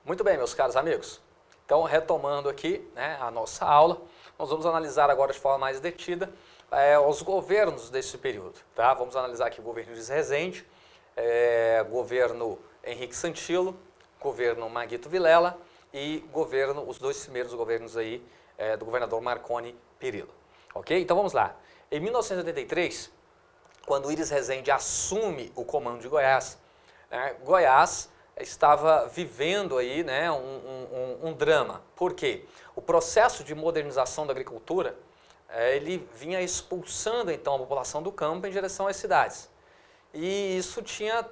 Muito bem, meus caros amigos. Então, retomando aqui, né, a nossa aula, nós vamos analisar agora de forma mais detida os governos desse período. Tá? Vamos analisar aqui o governo Iris Rezende, governo Henrique Santilo, governo Maguito Vilela e os dois primeiros governos aí do governador Marconi Perillo. Ok? Então vamos lá. Em 1983, quando Iris Rezende assume o comando de Goiás, Goiás estava vivendo aí, né, um drama. Por quê? O processo de modernização da agricultura, ele vinha expulsando então a população do campo em direção às cidades. E isso tinha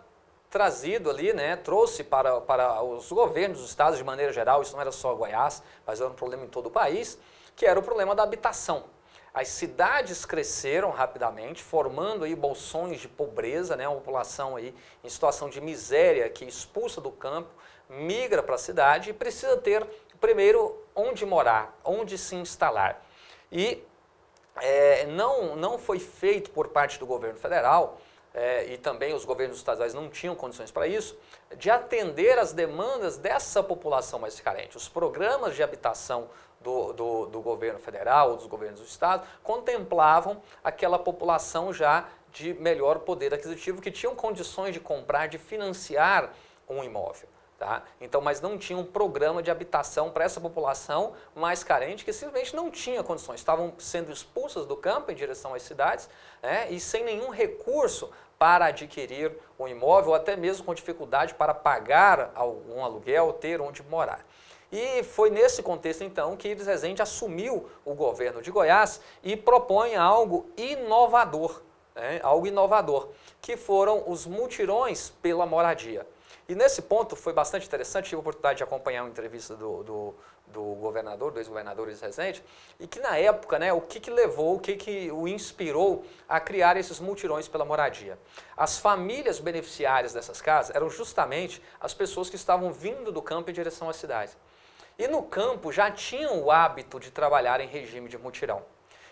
trazido ali, né, trouxe para os governos, os estados de maneira geral, isso não era só Goiás, mas era um problema em todo o país, que era o problema da habitação. As cidades cresceram rapidamente, formando aí bolsões de pobreza, né, uma população aí em situação de miséria que expulsa do campo, migra para a cidade e precisa ter, primeiro, onde morar, onde se instalar. E não foi feito por parte do governo federal, e também os governos estaduais não tinham condições para isso, de atender às demandas dessa população mais carente. Os programas de habitação do governo federal ou dos governos do estado contemplavam aquela população já de melhor poder aquisitivo que tinham condições de comprar, de financiar um imóvel. Tá? Então, mas não tinha um programa de habitação para essa população mais carente que simplesmente não tinha condições. Estavam sendo expulsas do campo em direção às cidades, né, e sem nenhum recurso para adquirir um imóvel, ou até mesmo com dificuldade para pagar algum aluguel, ter onde morar. E foi nesse contexto, então, que Iris Rezende assumiu o governo de Goiás e propõe algo inovador, que foram os mutirões pela moradia. E nesse ponto foi bastante interessante, tive a oportunidade de acompanhar uma entrevista do governador, do ex-governador Iris Rezende, e que na época, né, o que levou, o que o inspirou a criar esses mutirões pela moradia. As famílias beneficiárias dessas casas eram justamente as pessoas que estavam vindo do campo em direção à cidade. E no campo já tinham o hábito de trabalhar em regime de mutirão.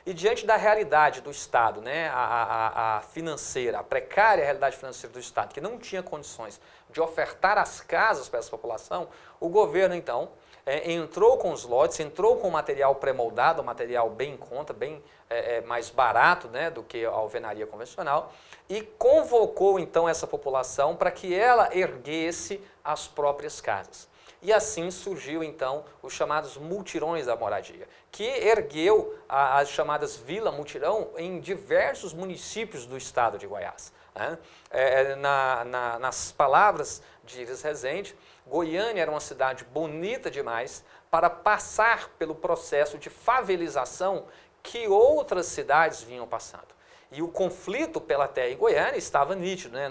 E diante da realidade do Estado, né, a financeira, a precária realidade financeira do Estado, que não tinha condições de ofertar as casas para essa população, o governo, então, entrou com os lotes, entrou com material pré-moldado, material bem em conta, bem mais barato, né, do que a alvenaria convencional, e convocou, então, essa população para que ela erguesse as próprias casas. E assim surgiu, então, os chamados mutirões da moradia, que ergueu as chamadas Vila Mutirão em diversos municípios do estado de Goiás. Né? Nas palavras de Iris Rezende, Goiânia era uma cidade bonita demais para passar pelo processo de favelização que outras cidades vinham passando. E o conflito pela terra em Goiânia estava nítido, né?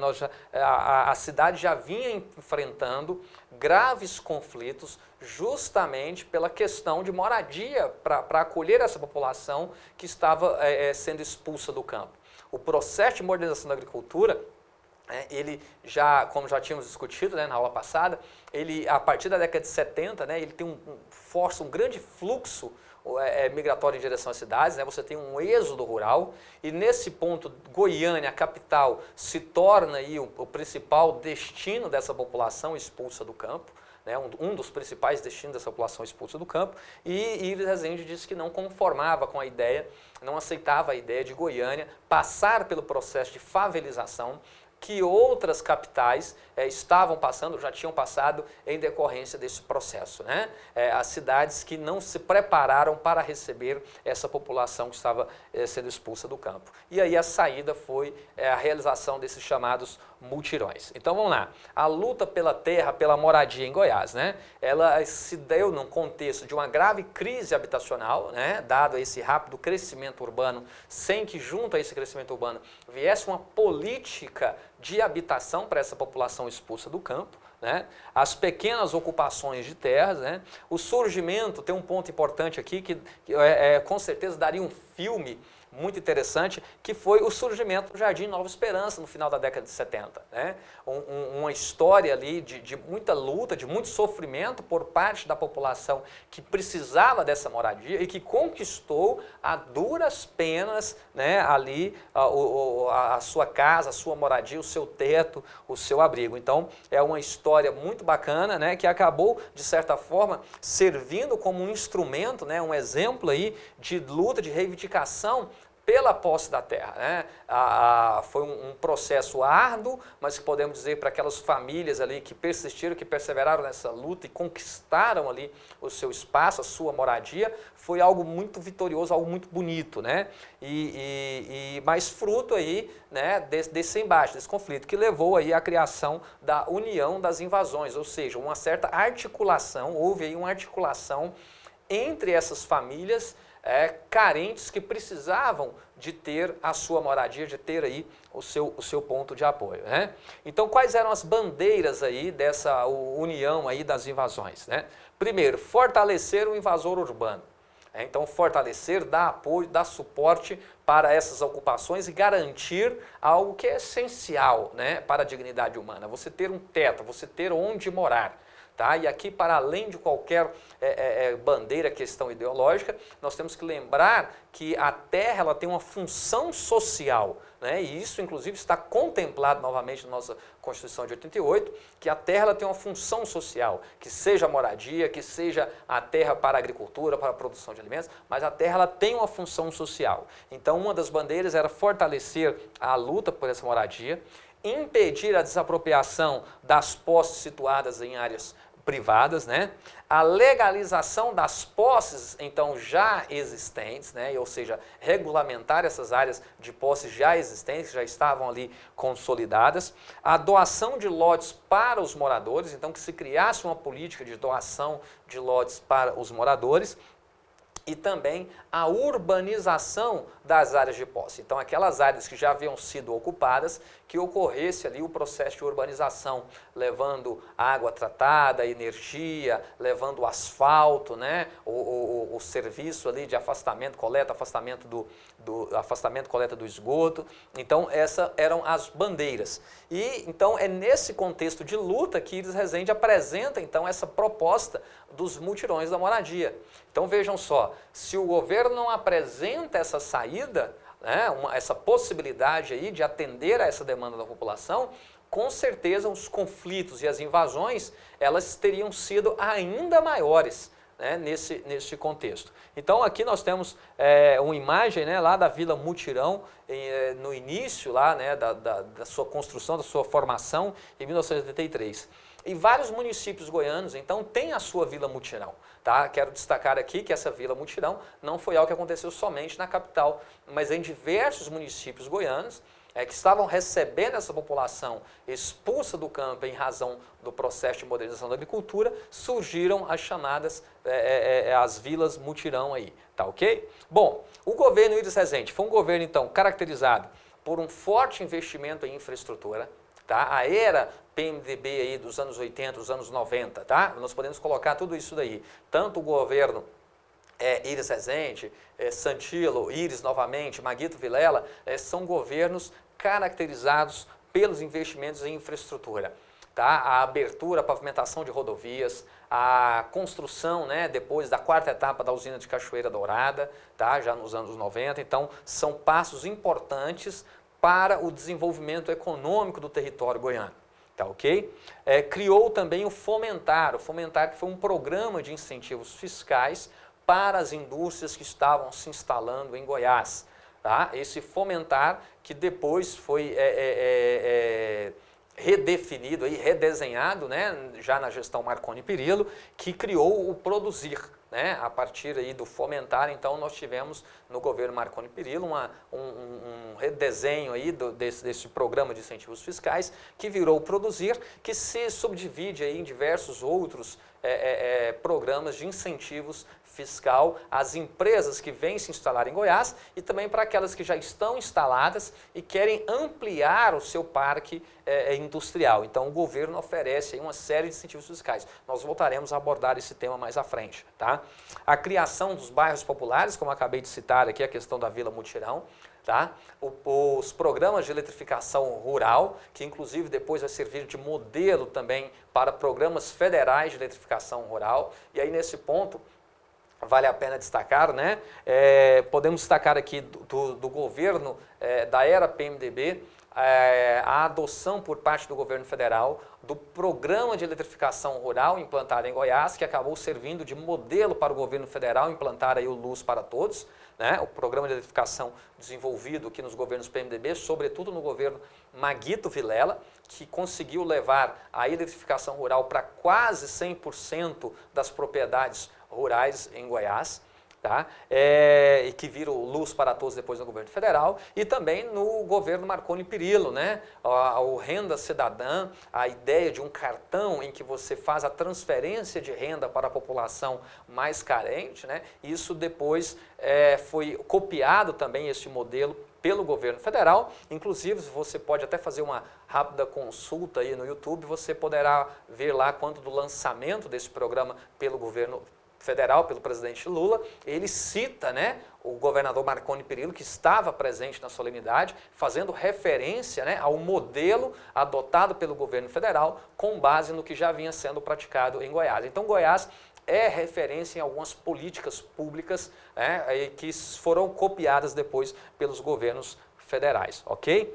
A cidade já vinha enfrentando graves conflitos justamente pela questão de moradia para acolher essa população que estava sendo expulsa do campo. O processo de modernização da agricultura, ele já, como já tínhamos discutido, né, na aula passada, ele, a partir da década de 70, né, ele tem um grande fluxo migratório em direção às cidades, né? Você tem um êxodo rural e nesse ponto Goiânia, a capital, se torna aí o principal destino dessa população expulsa do campo, né? Um dos principais destinos dessa população expulsa do campo, e Iris Rezende disse que não conformava com a ideia, não aceitava a ideia de Goiânia passar pelo processo de favelização que outras capitais estavam passando, já tinham passado em decorrência desse processo, né? As cidades que não se prepararam para receber essa população que estava sendo expulsa do campo. E aí a saída foi a realização desses chamados mutirões. Então vamos lá, a luta pela terra, pela moradia em Goiás, né? Ela se deu num contexto de uma grave crise habitacional, né? Dado esse rápido crescimento urbano, sem que junto a esse crescimento urbano viesse uma política de habitação para essa população expulsa do campo, né? As pequenas ocupações de terras, né? O surgimento, tem um ponto importante aqui que com certeza daria um filme muito interessante, que foi o surgimento do Jardim Nova Esperança no final da década de 70. Né? Uma história ali de muita luta, de muito sofrimento por parte da população que precisava dessa moradia e que conquistou a duras penas, né, ali a sua casa, a sua moradia, o seu teto, o seu abrigo. Então é uma história muito bacana, né, que acabou, de certa forma, servindo como um instrumento, né, um exemplo aí de luta, de reivindicação pela posse da terra. Né? Foi um processo árduo, mas que podemos dizer para aquelas famílias ali que persistiram, que perseveraram nessa luta e conquistaram ali o seu espaço, a sua moradia, foi algo muito vitorioso, algo muito bonito, né? Mas fruto aí, né, desse embate, desse conflito, que levou aí à criação da União das Invasões, ou seja, uma certa articulação, houve aí uma articulação entre essas famílias carentes que precisavam de ter a sua moradia, de ter aí o seu ponto de apoio. Né? Então, quais eram as bandeiras aí dessa união aí das invasões? Né? Primeiro, fortalecer o invasor urbano. Então, fortalecer, dar apoio, dar suporte para essas ocupações e garantir algo que é essencial, né, para a dignidade humana. Você ter um teto, você ter onde morar. Tá? E aqui, para além de qualquer bandeira, questão ideológica, nós temos que lembrar que a terra ela tem uma função social, né? E isso, inclusive, está contemplado novamente na nossa Constituição de 88, que a terra ela tem uma função social, que seja a moradia, que seja a terra para a agricultura, para a produção de alimentos, mas a terra ela tem uma função social. Então, uma das bandeiras era fortalecer a luta por essa moradia, impedir a desapropriação das posses situadas em áreas privadas, né? A legalização das posses, então, já existentes, né? Ou seja, regulamentar essas áreas de posse já existentes, que já estavam ali consolidadas, a doação de lotes para os moradores, então que se criasse uma política de doação de lotes para os moradores, e também a urbanização das áreas de posse. Então, aquelas áreas que já haviam sido ocupadas, que ocorresse ali o processo de urbanização, levando água tratada, energia, levando asfalto, né? o serviço ali de afastamento, coleta, afastamento, coleta do esgoto. Então, essas eram as bandeiras. E, então, é nesse contexto de luta que Iris Rezende apresenta, então, essa proposta dos mutirões da moradia. Então, vejam só, se o governo não apresenta essa saída, né, essa possibilidade aí de atender a essa demanda da população, com certeza os conflitos e as invasões, elas teriam sido ainda maiores, né, nesse contexto. Então, aqui nós temos uma imagem, né, lá da Vila Mutirão, no início lá, né, da sua construção, da sua formação, em 1983. E vários municípios goianos, então, têm a sua Vila Mutirão. Tá? Quero destacar aqui que essa Vila Mutirão não foi algo que aconteceu somente na capital, mas em diversos municípios goianos que estavam recebendo essa população expulsa do campo em razão do processo de modernização da agricultura, surgiram as chamadas as vilas Mutirão aí, tá ok? Bom, o governo Iris Rezende foi um governo, então, caracterizado por um forte investimento em infraestrutura, tá? A era PMDB aí dos anos 80, dos anos 90, tá? Nós podemos colocar tudo isso daí. Tanto o governo Iris Rezende, Santilo, Iris novamente, Maguito Vilela, são governos caracterizados pelos investimentos em infraestrutura. Tá? A abertura, a pavimentação de rodovias, a construção, né, depois da quarta etapa da usina de Cachoeira Dourada, tá? Já nos anos 90. Então, são passos importantes para o desenvolvimento econômico do território goiano. Tá, ok? Criou também o Fomentar que foi um programa de incentivos fiscais para as indústrias que estavam se instalando em Goiás. Tá? Esse Fomentar que depois foi redefinido, redesenhado, né, já na gestão Marconi Perillo, que criou o Produzir. Né? A partir aí do Fomentar, então, nós tivemos no governo Marconi Perillo um redesenho aí desse programa de incentivos fiscais que virou o Produzir, que se subdivide aí em diversos outros programas de incentivos fiscal às empresas que vêm se instalar em Goiás e também para aquelas que já estão instaladas e querem ampliar o seu parque industrial. Então, o governo oferece aí uma série de incentivos fiscais. Nós voltaremos a abordar esse tema mais à frente. Tá? A criação dos bairros populares, como eu acabei de citar aqui, a questão da Vila Mutirão, tá? Os programas de eletrificação rural, que inclusive depois vai servir de modelo também para programas federais de eletrificação rural. E aí nesse ponto vale a pena destacar, né? Podemos destacar aqui do governo da era PMDB, a adoção por parte do governo federal do programa de eletrificação rural implantado em Goiás, que acabou servindo de modelo para o governo federal implantar aí o Luz para Todos, né? O programa de eletrificação desenvolvido aqui nos governos PMDB, sobretudo no governo Maguito Vilela, que conseguiu levar a eletrificação rural para quase 100% das propriedades rurais em Goiás. Tá? E que viram Luz para Todos depois no governo federal, e também no governo Marconi Perillo, né? O Renda Cidadã, a ideia de um cartão em que você faz a transferência de renda para a população mais carente, né? Isso depois foi copiado também, esse modelo, pelo governo federal. Inclusive, você pode até fazer uma rápida consulta aí no YouTube, você poderá ver lá quando do lançamento desse programa pelo governo federal, pelo presidente Lula, ele cita, né, o governador Marconi Perillo, que estava presente na solenidade, fazendo referência, né, ao modelo adotado pelo governo federal com base no que já vinha sendo praticado em Goiás. Então, Goiás é referência em algumas políticas públicas, né, que foram copiadas depois pelos governos federais, ok?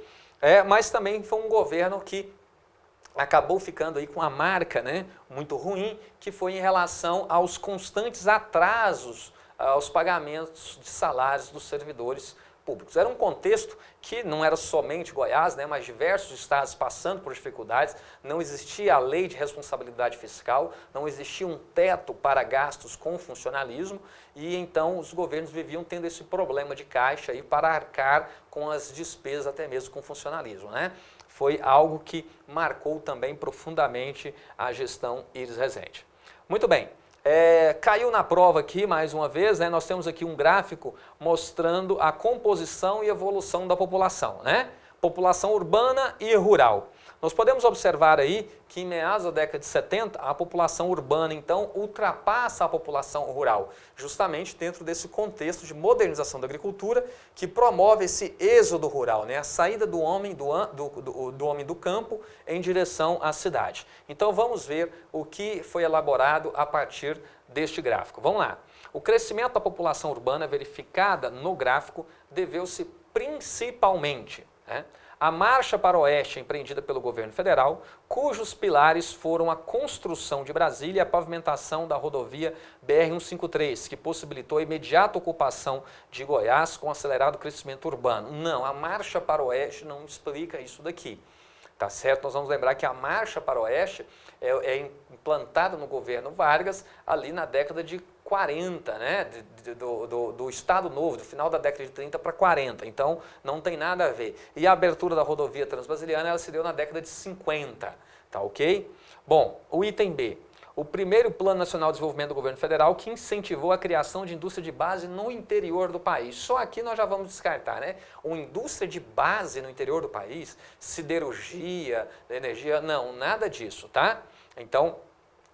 Mas também foi um governo que acabou ficando aí com a marca, né, muito ruim, que foi em relação aos constantes atrasos aos pagamentos de salários dos servidores públicos. Era um contexto que não era somente Goiás, né, mas diversos estados passando por dificuldades, não existia a lei de responsabilidade fiscal, não existia um teto para gastos com funcionalismo, e então os governos viviam tendo esse problema de caixa aí para arcar com as despesas, até mesmo com funcionalismo, né? Foi algo que marcou também profundamente a gestão Iris Rezende. Muito bem, caiu na prova aqui mais uma vez, né? Nós temos aqui um gráfico mostrando a composição e evolução da população, né? População urbana e rural. Nós podemos observar aí que em meados da década de 70, a população urbana, então, ultrapassa a população rural, justamente dentro desse contexto de modernização da agricultura, que promove esse êxodo rural, né? A saída do homem do homem do campo em direção à cidade. Então, vamos ver o que foi elaborado a partir deste gráfico. Vamos lá. O crescimento da população urbana verificada no gráfico deveu-se principalmente, né, a marcha para o oeste empreendida pelo governo federal, cujos pilares foram a construção de Brasília e a pavimentação da rodovia BR-153, que possibilitou a imediata ocupação de Goiás com acelerado crescimento urbano. Não, a marcha para o oeste não explica isso daqui. Tá certo? Nós vamos lembrar que a marcha para o oeste é implantada no governo Vargas ali na década de 40, né? do Estado Novo, do final da década de 30 para 40. Então, não tem nada a ver. E a abertura da rodovia Transbrasiliana, ela se deu na década de 50, tá ok? Bom, o item B. O primeiro Plano Nacional de Desenvolvimento do Governo Federal que incentivou a criação de indústria de base no interior do país. Só aqui nós já vamos descartar, né? Uma indústria de base no interior do país, siderurgia, energia, não, nada disso, tá? Então,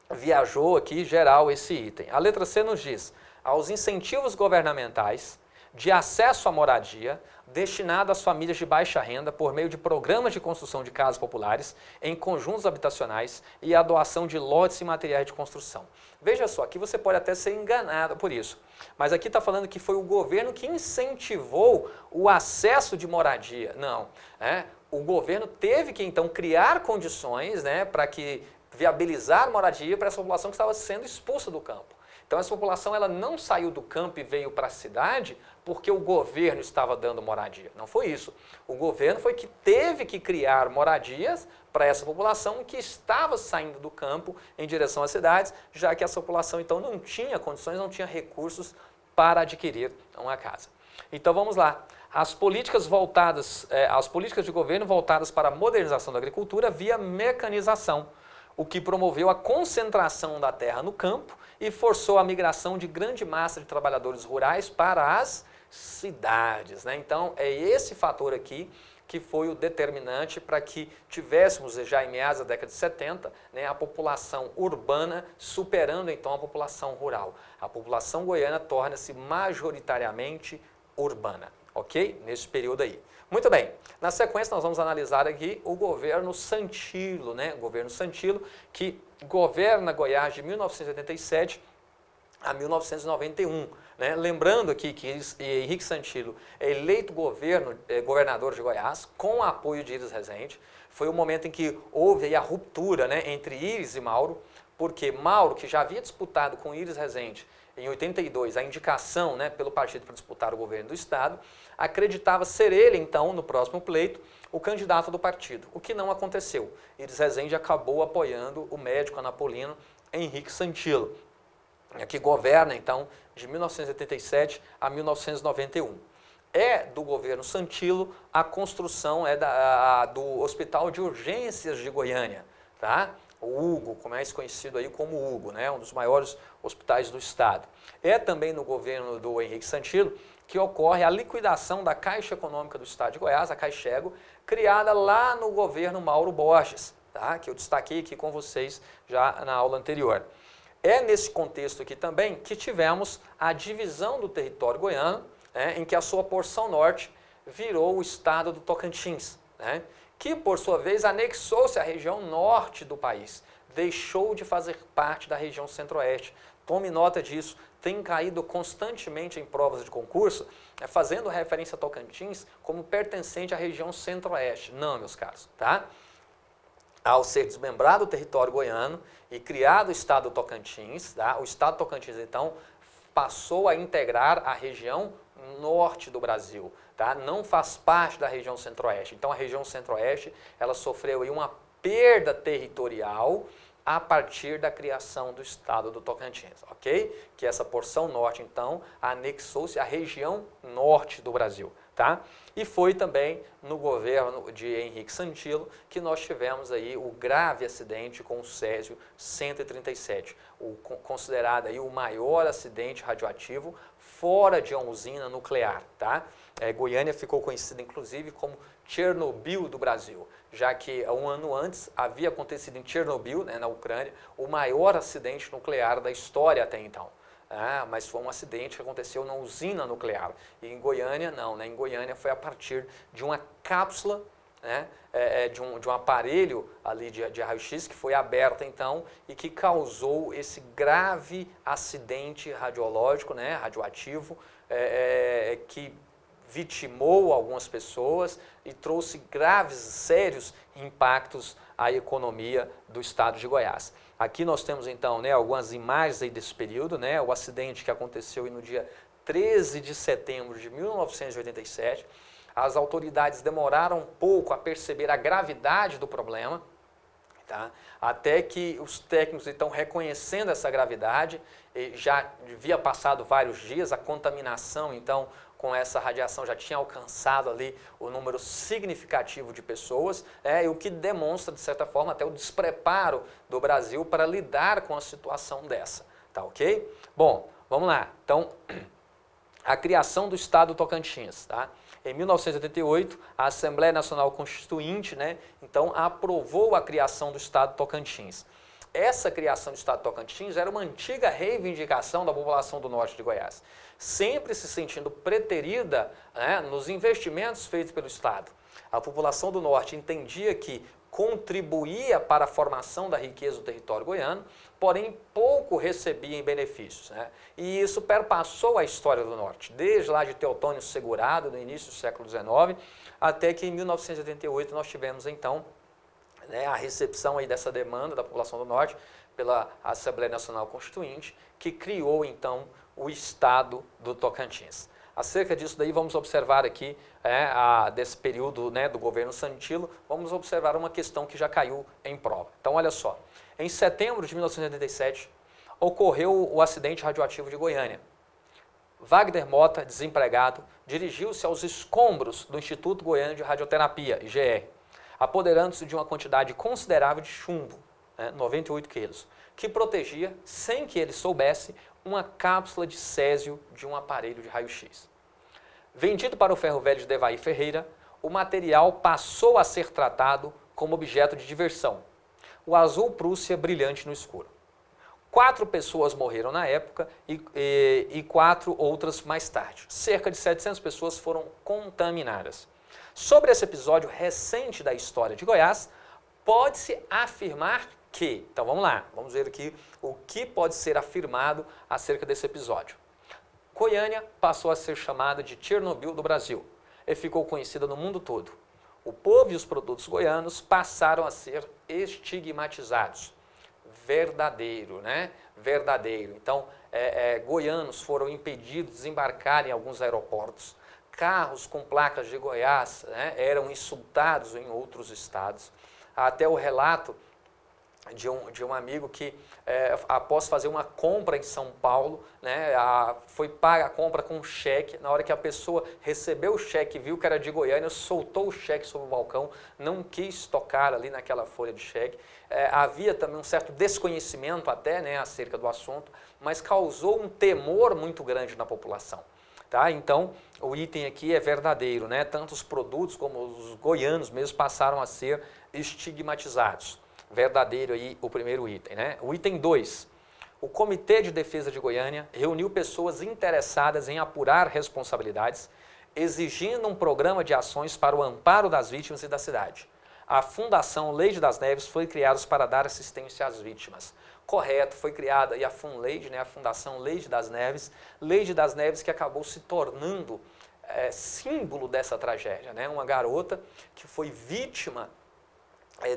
viajou aqui geral esse item. A letra C nos diz, aos incentivos governamentais de acesso à moradia destinado às famílias de baixa renda por meio de programas de construção de casas populares em conjuntos habitacionais e a doação de lotes e materiais de construção. Veja só, aqui você pode até ser enganado por isso, mas aqui está falando que foi o governo que incentivou o acesso de moradia. Não, o governo teve que então criar condições, né, para que viabilizar moradia para essa população que estava sendo expulsa do campo. Então essa população ela não saiu do campo e veio para a cidade porque o governo estava dando moradia. Não foi isso. O governo foi que teve que criar moradias para essa população que estava saindo do campo em direção às cidades, já que essa população então não tinha condições, não tinha recursos para adquirir uma casa. Então vamos lá. As políticas de governo voltadas para a modernização da agricultura via mecanização, o que promoveu a concentração da terra no campo e forçou a migração de grande massa de trabalhadores rurais para as cidades, né? Então, é esse fator aqui que foi o determinante para que tivéssemos já em meados da década de 70, né, a população urbana superando então a população rural. A população goiana torna-se majoritariamente urbana, ok? Nesse período aí. Muito bem, na sequência nós vamos analisar aqui o governo Santilo, né? O governo Santilo que governa Goiás de 1987 a 1991. Né? Lembrando aqui que Henrique Santilo é eleito governador de Goiás com o apoio de Iris Rezende. Foi o momento em que houve aí a ruptura, né, entre Iris e Mauro, porque Mauro, que já havia disputado com Iris Rezende em 82 a indicação, né, pelo partido para disputar o governo do Estado, acreditava ser ele, então, no próximo pleito, o candidato do partido, o que não aconteceu. Iris Rezende acabou apoiando o médico anapolino Henrique Santilo, que governa, então, de 1987 a 1991. É do governo Santilo a construção do Hospital de Urgências de Goiânia, tá? O Hugo, mais conhecido aí como Hugo, né? Um dos maiores hospitais do estado. É também no governo do Henrique Santilo que ocorre a liquidação da Caixa Econômica do Estado de Goiás, a Caixego, criada lá no governo Mauro Borges, tá? Que eu destaquei aqui com vocês já na aula anterior. É nesse contexto aqui também que tivemos a divisão do território goiano, né, em que a sua porção norte virou o estado do Tocantins, né, que por sua vez anexou-se à região norte do país, deixou de fazer parte da região centro-oeste. Tome nota disso, tem caído constantemente em provas de concurso, né, fazendo referência a Tocantins como pertencente à região centro-oeste. Não, meus caros, tá? Ao ser desmembrado o território goiano e criado o estado do Tocantins, tá? O estado do Tocantins, então, passou a integrar a região norte do Brasil, tá? Não faz parte da região centro-oeste. Então, a região centro-oeste, ela sofreu aí uma perda territorial a partir da criação do estado do Tocantins, ok? Que essa porção norte, então, anexou-se à região norte do Brasil, tá? E foi também no governo de Henrique Santilo que nós tivemos aí o grave acidente com o Césio 137, considerado aí o maior acidente radioativo fora de uma usina nuclear, tá? Goiânia ficou conhecida inclusive como Chernobyl do Brasil, já que um ano antes havia acontecido em Chernobyl, né, na Ucrânia, o maior acidente nuclear da história até então. Mas foi um acidente que aconteceu na usina nuclear. E em Goiânia, não. Né? Em Goiânia foi a partir de uma cápsula, né? de um aparelho ali de raio-x que foi aberta, então, e que causou esse grave acidente radiológico, né? Radioativo, que vitimou algumas pessoas e trouxe graves, sérios impactos à economia do estado de Goiás. Aqui nós temos então, né, algumas imagens aí desse período, né, o acidente que aconteceu no dia 13 de setembro de 1987. As autoridades demoraram um pouco a perceber a gravidade do problema, tá? Até que os técnicos, então, reconhecendo essa gravidade, já havia passado vários dias, a contaminação, então, com essa radiação já tinha alcançado ali o número significativo de pessoas, o que demonstra, de certa forma, até o despreparo do Brasil para lidar com a situação dessa, tá ok? Bom, vamos lá. Então, a criação do Estado do Tocantins, tá? Em 1988, a Assembleia Nacional Constituinte, né, então, aprovou a criação do Estado do Tocantins. Essa criação do Estado do Tocantins era uma antiga reivindicação da população do norte de Goiás, sempre se sentindo preterida, né, nos investimentos feitos pelo Estado. A população do norte entendia que contribuía para a formação da riqueza do território goiano, porém pouco recebia em benefícios, né? E isso perpassou a história do norte, desde lá de Teotônio Segurado, no início do século XIX, até que em 1988 nós tivemos então, né, a recepção aí dessa demanda da população do norte pela Assembleia Nacional Constituinte, que criou então o Estado do Tocantins. Acerca disso daí, vamos observar aqui, desse período, né, do governo Santilo, vamos observar uma questão que já caiu em prova. Então, olha só, em setembro de 1987, ocorreu o acidente radioativo de Goiânia. Wagner Mota, desempregado, dirigiu-se aos escombros do Instituto Goiano de Radioterapia, IGR, apoderando-se de uma quantidade considerável de chumbo, 98 quilos, que protegia, sem que ele soubesse, uma cápsula de césio de um aparelho de raio-x. Vendido para o ferro velho de Devair Ferreira, o material passou a ser tratado como objeto de diversão. O azul Prússia brilhante no escuro. 4 pessoas morreram na época e 4 outras mais tarde. Cerca de 700 pessoas foram contaminadas. Sobre esse episódio recente da história de Goiás, pode-se afirmar que... Então vamos lá, vamos ver aqui o que pode ser afirmado acerca desse episódio. Goiânia passou a ser chamada de Chernobyl do Brasil e ficou conhecida no mundo todo. O povo e os produtos goianos passaram a ser estigmatizados. Verdadeiro, né? Verdadeiro. Então, goianos foram impedidos de desembarcar em alguns aeroportos. Carros com placas de Goiás, né, eram insultados em outros estados. Até o relato de um amigo que, após fazer uma compra em São Paulo, né, foi paga a compra com um cheque. Na hora que a pessoa recebeu o cheque, viu que era de Goiânia, soltou o cheque sobre o balcão, não quis tocar ali naquela folha de cheque. Havia também um certo desconhecimento até, né, acerca do assunto, mas causou um temor muito grande na população. Tá? Então, o item aqui é verdadeiro, né? Tanto os produtos como os goianos mesmo passaram a ser estigmatizados. Verdadeiro aí o primeiro item, né? O item 2. O Comitê de Defesa de Goiânia reuniu pessoas interessadas em apurar responsabilidades, exigindo um programa de ações para o amparo das vítimas e da cidade. A Fundação Leide das Neves foi criada para dar assistência às vítimas. Correto, foi criada aí a FUNLEIDE, né, a Fundação Leide das Neves que acabou se tornando símbolo dessa tragédia, né, uma garota que foi vítima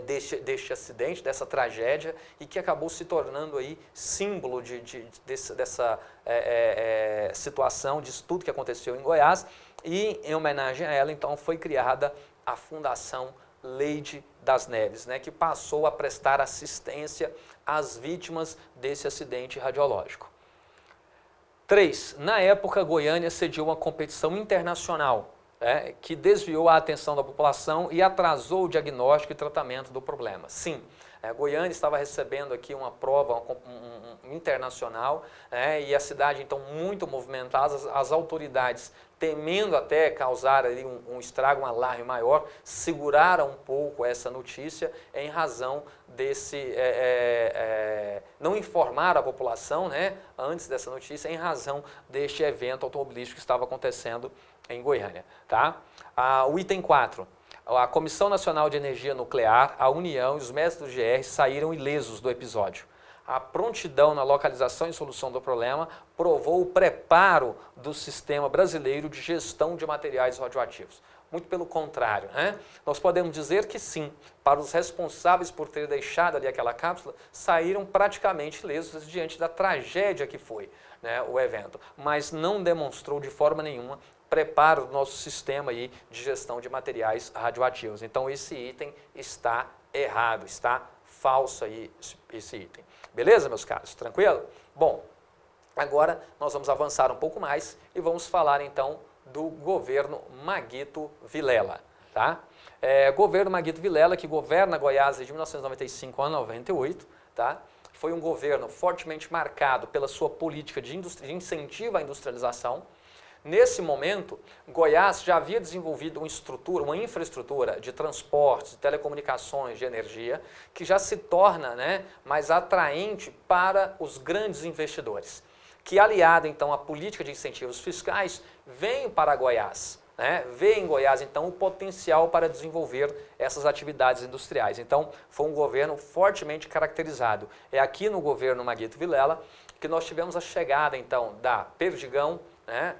deste acidente, dessa tragédia, e que acabou se tornando aí símbolo dessa situação, disso tudo que aconteceu em Goiás, e em homenagem a ela, então, foi criada a Fundação Leide das Neves, né, que passou a prestar assistência às vítimas desse acidente radiológico. 3. Na época, Goiânia sediou uma competição internacional, que desviou a atenção da população e atrasou o diagnóstico e tratamento do problema. Sim, Goiânia estava recebendo aqui uma prova internacional, e a cidade então muito movimentada, as autoridades temendo até causar ali um estrago, um alarme maior, seguraram um pouco essa notícia em razão desse, não informar a população, né, antes dessa notícia, em razão deste evento automobilístico que estava acontecendo em Goiânia. Tá? O item 4. A Comissão Nacional de Energia Nuclear, a União e os mestres do GR saíram ilesos do episódio. A prontidão na localização e solução do problema provou o preparo do sistema brasileiro de gestão de materiais radioativos. Muito pelo contrário, né? Nós podemos dizer que sim, para os responsáveis por ter deixado ali aquela cápsula, saíram praticamente ilesos diante da tragédia que foi, né, o evento, mas não demonstrou de forma nenhuma preparo do nosso sistema aí de gestão de materiais radioativos. Então esse item está errado, está falso aí esse item. Beleza, meus caros? Tranquilo? Bom, agora nós vamos avançar um pouco mais e vamos falar então do governo Maguito Vilela. Tá? Governo Maguito Vilela, que governa Goiás de 1995 a 98, tá? Foi um governo fortemente marcado pela sua política de incentivo à industrialização. Nesse momento, Goiás já havia desenvolvido uma infraestrutura de transportes, de telecomunicações, de energia, que já se torna, né, mais atraente para os grandes investidores, que aliado então à política de incentivos fiscais, vem para Goiás, né, vê em Goiás então o potencial para desenvolver essas atividades industriais. Então, foi um governo fortemente caracterizado. É aqui no governo Maguito Vilela que nós tivemos a chegada então da Perdigão, né,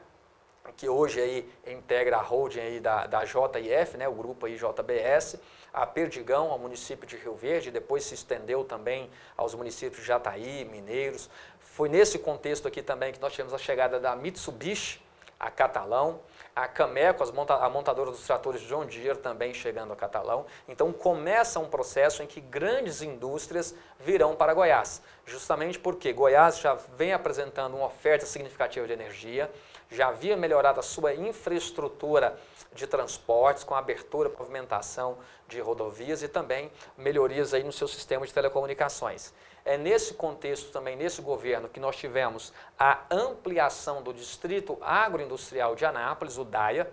que hoje aí integra a holding aí da JIF, né, o grupo aí JBS, a Perdigão, ao município de Rio Verde, depois se estendeu também aos municípios de Jataí, Mineiros. Foi nesse contexto aqui também que nós tivemos a chegada da Mitsubishi, a Catalão, a Cameco, a montadora dos tratores John Deere também chegando a Catalão. Então começa um processo em que grandes indústrias virão para Goiás, justamente porque Goiás já vem apresentando uma oferta significativa de energia, já havia melhorado a sua infraestrutura de transportes, com a abertura e pavimentação de rodovias e também melhorias aí no seu sistema de telecomunicações. É nesse contexto também, nesse governo, que nós tivemos a ampliação do Distrito Agroindustrial de Anápolis, o DAIA.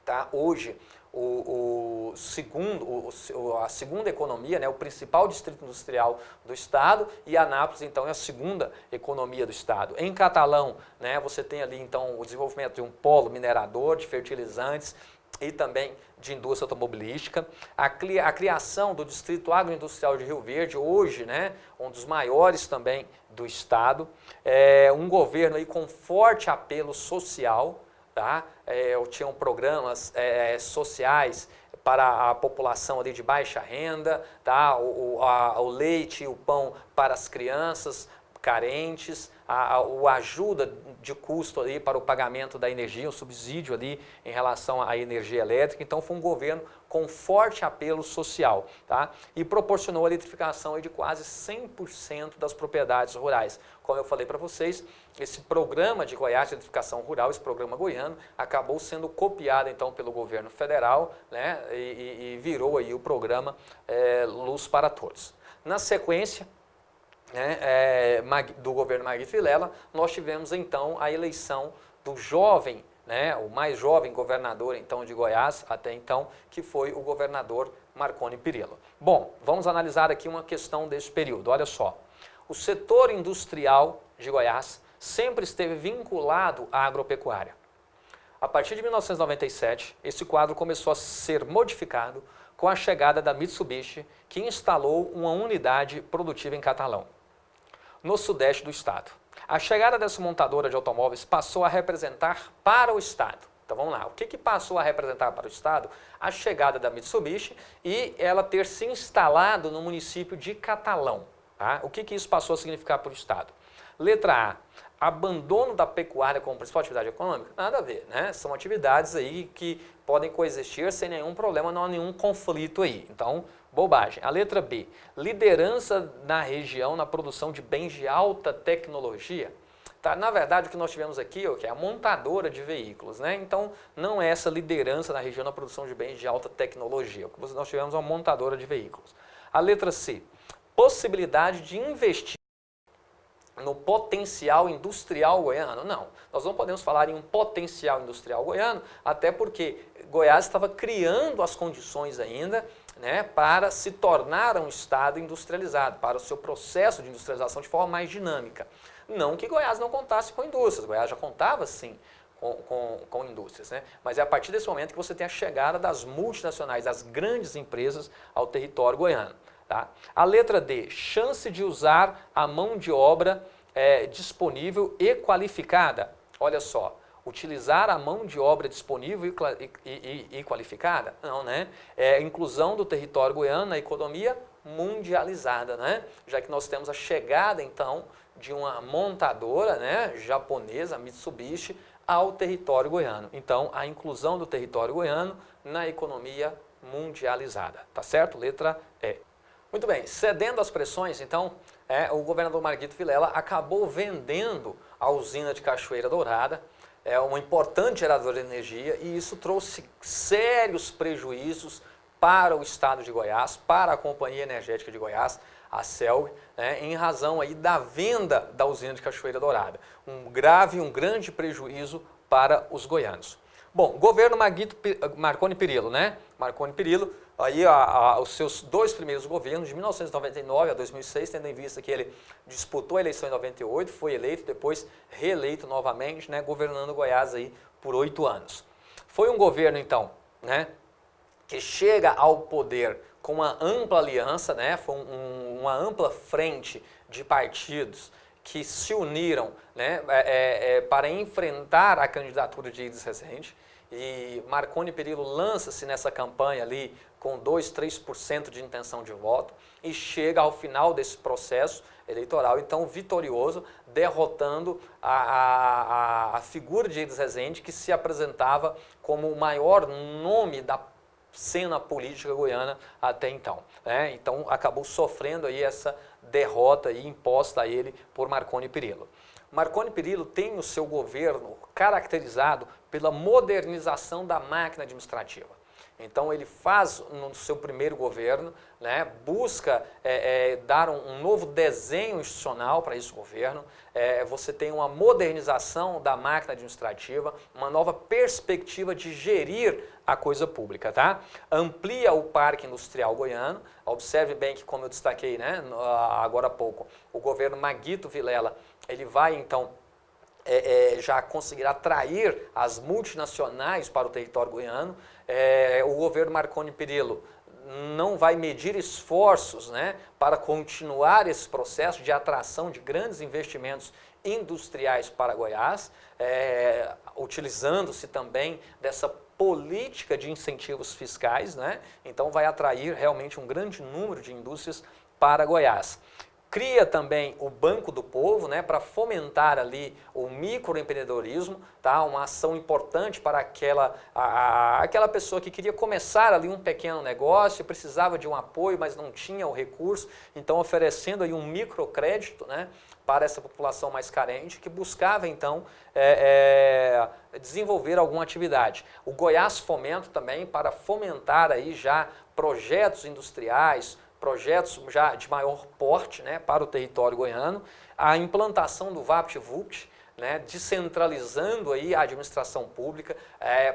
Tá? Hoje, a segunda economia, né, o principal distrito industrial do estado, e Anápolis, então, é a segunda economia do estado. Em Catalão, né, você tem ali, então, o desenvolvimento de um polo minerador, de fertilizantes e também de indústria automobilística. A criação do distrito agroindustrial de Rio Verde, hoje, né, um dos maiores também do estado. Um governo aí com forte apelo social, tá? Tinham programas sociais para a população ali de baixa renda, tá? O leite e o pão para as crianças carentes, a ajuda de custo ali para o pagamento da energia, o subsídio ali em relação à energia elétrica. Então foi um governo com forte apelo social, tá? E proporcionou a eletrificação aí de quase 100% das propriedades rurais. Como eu falei para vocês, esse programa de Goiás de eletrificação rural, esse programa goiano, acabou sendo copiado então pelo governo federal, né? E virou aí o programa Luz para Todos. Na sequência, né, do governo Marguito Vilela, nós tivemos então a eleição do jovem, né, o mais jovem governador então de Goiás até então, que foi o governador Marconi Perillo. Bom, vamos analisar aqui uma questão desse período. Olha só, o setor industrial de Goiás sempre esteve vinculado à agropecuária. A partir de 1997, esse quadro começou a ser modificado com a chegada da Mitsubishi, que instalou uma unidade produtiva em Catalão, no sudeste do estado. A chegada dessa montadora de automóveis passou a representar para o estado. Então vamos lá, o que passou a representar para o estado? A chegada da Mitsubishi e ela ter se instalado no município de Catalão. Tá? O que isso passou a significar para o estado? Letra A, abandono da pecuária como principal atividade econômica? Nada a ver, né? São atividades aí que podem coexistir sem nenhum problema, não há nenhum conflito aí. Então, bobagem. A letra B, liderança na região na produção de bens de alta tecnologia. Tá? Na verdade, o que nós tivemos aqui é a montadora de veículos, né? Então, não é essa liderança na região na produção de bens de alta tecnologia. Nós tivemos uma montadora de veículos. A letra C, possibilidade de investir no potencial industrial goiano? Não, nós não podemos falar em um potencial industrial goiano, até porque Goiás estava criando as condições ainda, né, para se tornar um estado industrializado, para o seu processo de industrialização de forma mais dinâmica. Não que Goiás não contasse com indústrias, Goiás já contava sim com indústrias, né? Mas é a partir desse momento que você tem a chegada das multinacionais, das grandes empresas ao território goiano. Tá? A letra D, chance de usar a mão de obra disponível e qualificada. Olha só, utilizar a mão de obra disponível e qualificada? Não, né? Inclusão do território goiano na economia mundializada, né? Já que nós temos a chegada, então, de uma montadora, né, japonesa, Mitsubishi, ao território goiano. Então, a inclusão do território goiano na economia mundializada. Tá certo? Letra E. Muito bem, cedendo às pressões, então, o governador Marguito Vilela acabou vendendo a usina de Cachoeira Dourada, um importante gerador de energia, e isso trouxe sérios prejuízos para o estado de Goiás, para a Companhia Energética de Goiás, a CELG, em razão aí da venda da usina de Cachoeira Dourada. Um grande prejuízo para os goianos. Bom, governo Marconi Perillo, né? Marconi Perillo, aí os seus dois primeiros governos, de 1999 a 2006, tendo em vista que ele disputou a eleição em 98, foi eleito, depois reeleito novamente, né? Governando Goiás aí por 8 anos. Foi um governo, então, né, que chega ao poder com uma ampla aliança, né? Foi uma ampla frente de partidos que se uniram, né, para enfrentar a candidatura de Iris Rezende, e Marconi Perillo lança-se nessa campanha ali com 2-3% de intenção de voto e chega ao final desse processo eleitoral, então vitorioso, derrotando a figura de Iris Rezende, que se apresentava como o maior nome da cena política goiana até então, né? Então acabou sofrendo aí essa derrota aí imposta a ele por Marconi Perillo. Marconi Perillo tem o seu governo caracterizado pela modernização da máquina administrativa. Então ele faz no seu primeiro governo, né, busca dar um novo desenho institucional para esse governo, você tem uma modernização da máquina administrativa, uma nova perspectiva de gerir a coisa pública, tá? Amplia o parque industrial goiano, observe bem que, como eu destaquei, né, agora há pouco, o governo Maguito Vilela, ele vai então já conseguir atrair as multinacionais para o território goiano. O governo Marconi Perillo não vai medir esforços, né, para continuar esse processo de atração de grandes investimentos industriais para Goiás, utilizando-se também dessa política de incentivos fiscais, né? Então vai atrair realmente um grande número de indústrias para Goiás. Cria também o Banco do Povo, né, para fomentar ali o microempreendedorismo, tá? Uma ação importante para aquela pessoa que queria começar ali um pequeno negócio, precisava de um apoio, mas não tinha o recurso, então oferecendo aí um microcrédito, né, para essa população mais carente, que buscava então desenvolver alguma atividade. O Goiás Fomento também para fomentar aí já projetos industriais, projetos já de maior porte, né, para o território goiano, a implantação do VaptVupt, né, descentralizando aí a administração pública,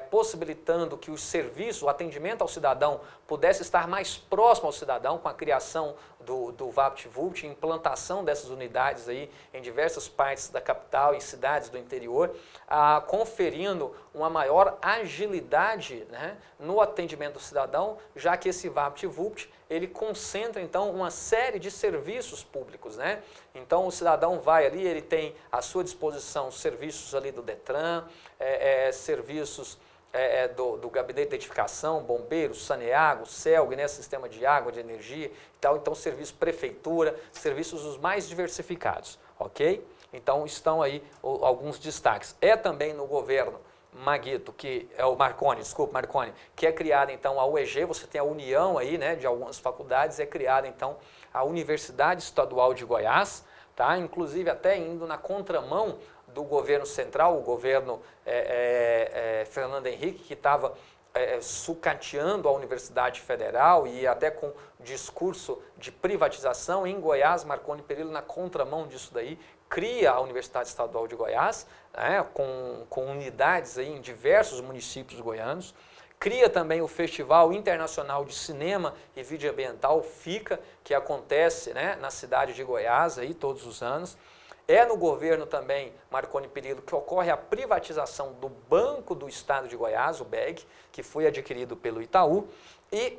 possibilitando que os serviços, o atendimento ao cidadão pudesse estar mais próximo ao cidadão com a criação do VaptVupt, implantação dessas unidades aí em diversas partes da capital e cidades do interior, conferindo uma maior agilidade, né, no atendimento do cidadão, já que esse VaptVupt ele concentra então uma série de serviços públicos, né? Então o cidadão vai ali, ele tem à sua disposição serviços ali do Detran, serviços do Gabinete de Identificação, Bombeiros, Saneago, CELG, né, Sistema de Água, de Energia e tal, então serviço Prefeitura, serviços os mais diversificados, ok? Então estão aí alguns destaques. Também no governo Maguito, que é o Marconi, que é criada então a UEG, você tem a união aí, né, de algumas faculdades, é criada então a Universidade Estadual de Goiás, tá? Inclusive até indo na contramão do governo central, o governo Fernando Henrique, que estava sucateando a Universidade Federal e até com discurso de privatização. Em Goiás, Marconi Perillo, na contramão disso daí, cria a Universidade Estadual de Goiás, né, com unidades aí em diversos municípios goianos. Cria também o Festival Internacional de Cinema e Vídeo Ambiental, FICA, que acontece, né, na cidade de Goiás aí, todos os anos. No governo também, Marconi Perillo, que ocorre a privatização do Banco do Estado de Goiás, o BEG, que foi adquirido pelo Itaú, e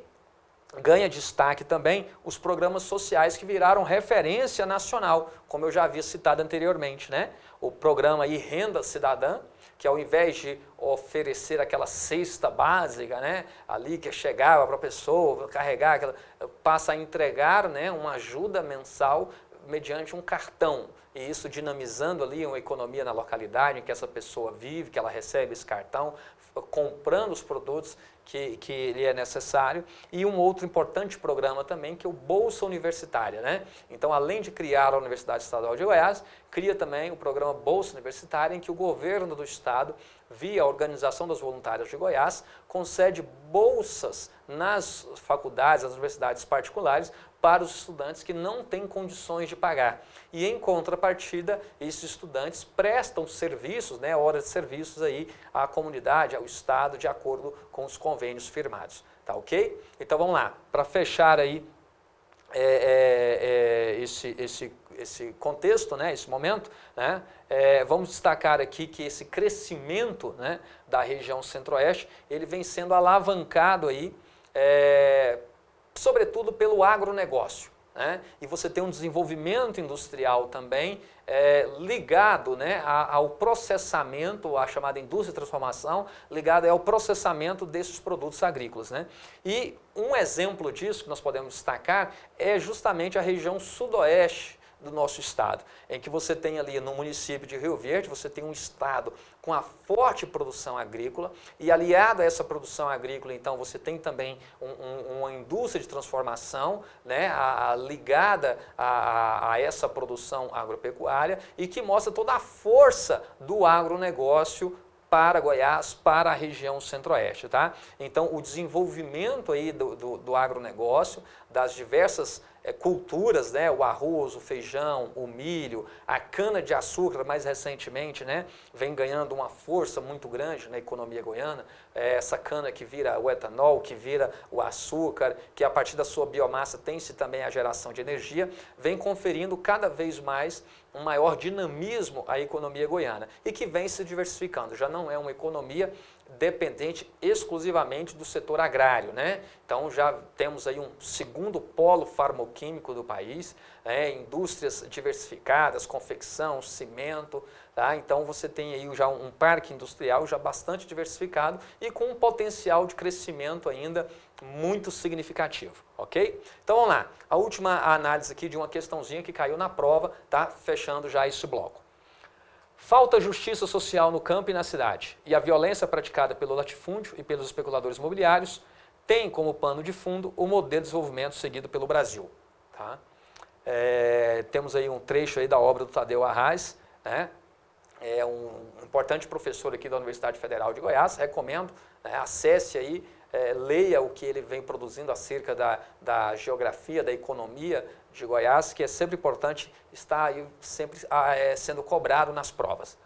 ganha destaque também os programas sociais que viraram referência nacional, como eu já havia citado anteriormente, né? O programa aí Renda Cidadã, que ao invés de oferecer aquela cesta básica, né, ali que chegava para a pessoa, carregar, passa a entregar, né, uma ajuda mensal mediante um cartão, e isso dinamizando ali uma economia na localidade em que essa pessoa vive, que ela recebe esse cartão, comprando os produtos que lhe é necessário, e um outro importante programa também, que é o Bolsa Universitária, né? Então, além de criar a Universidade Estadual de Goiás, cria também o programa Bolsa Universitária, em que o governo do estado, via a Organização das Voluntárias de Goiás, concede bolsas nas faculdades, nas universidades particulares, para os estudantes que não têm condições de pagar. E em contrapartida, esses estudantes prestam serviços, né, horas de serviços aí à comunidade, ao estado, de acordo com os convênios firmados. Tá ok? Então vamos lá, para fechar aí esse contexto, né, esse momento, né, vamos destacar aqui que esse crescimento, né, da região centro-oeste, ele vem sendo alavancado aí, sobretudo pelo agronegócio, né? E você tem um desenvolvimento industrial também ligado, né, ao processamento, a chamada indústria de transformação, ligado ao processamento desses produtos agrícolas, né? E um exemplo disso que nós podemos destacar é justamente a região sudoeste do nosso estado, em que você tem ali no município de Rio Verde, você tem um estado com a forte produção agrícola, e aliado a essa produção agrícola, então, você tem também uma indústria de transformação, né, ligada a essa produção agropecuária, e que mostra toda a força do agronegócio para Goiás, para a região centro-oeste, tá? Então, o desenvolvimento aí do agronegócio, das diversas culturas, né? O arroz, o feijão, o milho, a cana-de-açúcar, mais recentemente, né? Vem ganhando uma força muito grande na economia goiana, essa cana que vira o etanol, que vira o açúcar, que a partir da sua biomassa tem-se também a geração de energia, vem conferindo cada vez mais um maior dinamismo à economia goiana e que vem se diversificando. Já não é uma economia dependente exclusivamente do setor agrário, né? Então já temos aí um segundo polo farmoquímico do país, indústrias diversificadas, confecção, cimento, tá? Então você tem aí já um parque industrial já bastante diversificado e com um potencial de crescimento ainda muito significativo, ok? Então vamos lá, a última análise aqui de uma questãozinha que caiu na prova, tá? Fechando já esse bloco. Falta justiça social no campo e na cidade e a violência praticada pelo latifúndio e pelos especuladores imobiliários tem como pano de fundo o modelo de desenvolvimento seguido pelo Brasil. Tá? Temos aí um trecho aí da obra do Tadeu Arraes, né? É um importante professor aqui da Universidade Federal de Goiás, recomendo, acesse aí, leia o que ele vem produzindo acerca da geografia, da economia de Goiás, que é sempre importante estar aí sempre sendo cobrado nas provas.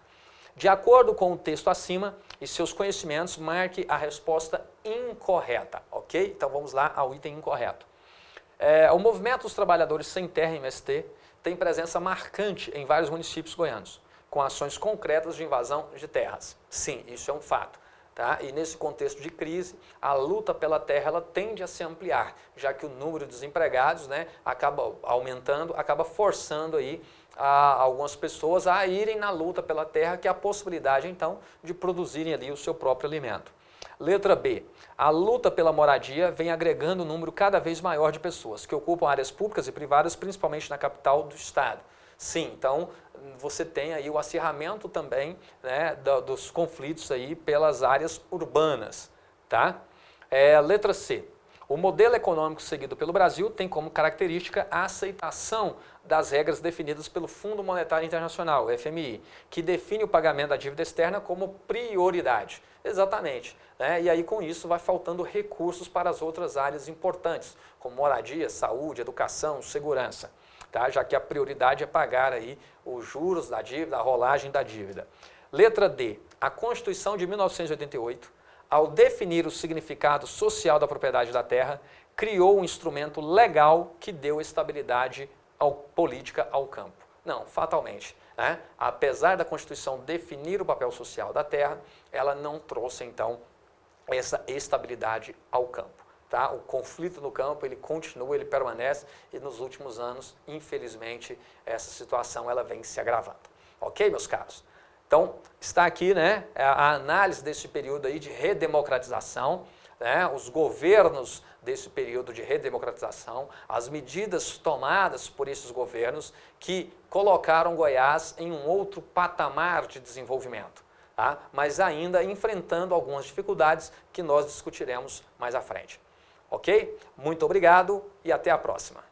De acordo com o texto acima e seus conhecimentos, marque a resposta incorreta, ok? Então vamos lá ao item incorreto. O Movimento dos Trabalhadores Sem Terra, MST, tem presença marcante em vários municípios goianos, com ações concretas de invasão de terras. Sim, isso é um fato. Tá? E nesse contexto de crise, a luta pela terra ela tende a se ampliar, já que o número de desempregados, né, acaba aumentando, acaba forçando aí algumas pessoas a irem na luta pela terra, que é a possibilidade então de produzirem ali o seu próprio alimento. Letra B. A luta pela moradia vem agregando um número cada vez maior de pessoas que ocupam áreas públicas e privadas, principalmente na capital do estado. Sim, então você tem aí o acirramento também, né, dos conflitos aí pelas áreas urbanas, tá? Letra C. O modelo econômico seguido pelo Brasil tem como característica a aceitação das regras definidas pelo Fundo Monetário Internacional, FMI, que define o pagamento da dívida externa como prioridade. Exatamente. Né? E aí com isso vai faltando recursos para as outras áreas importantes, como moradia, saúde, educação, segurança. Tá? Já que a prioridade é pagar aí os juros da dívida, a rolagem da dívida. Letra D. A Constituição de 1988, ao definir o significado social da propriedade da terra, criou um instrumento legal que deu estabilidade política ao campo. Não, fatalmente. Né? Apesar da Constituição definir o papel social da terra, ela não trouxe, então, essa estabilidade ao campo. Tá? O conflito no campo, ele continua, ele permanece e nos últimos anos, infelizmente, essa situação ela vem se agravando. Ok, meus caros? Então, está aqui, né, a análise desse período aí de redemocratização, né, os governos desse período de redemocratização, as medidas tomadas por esses governos que colocaram Goiás em um outro patamar de desenvolvimento, tá? Mas ainda enfrentando algumas dificuldades que nós discutiremos mais à frente. Ok? Muito obrigado e até a próxima.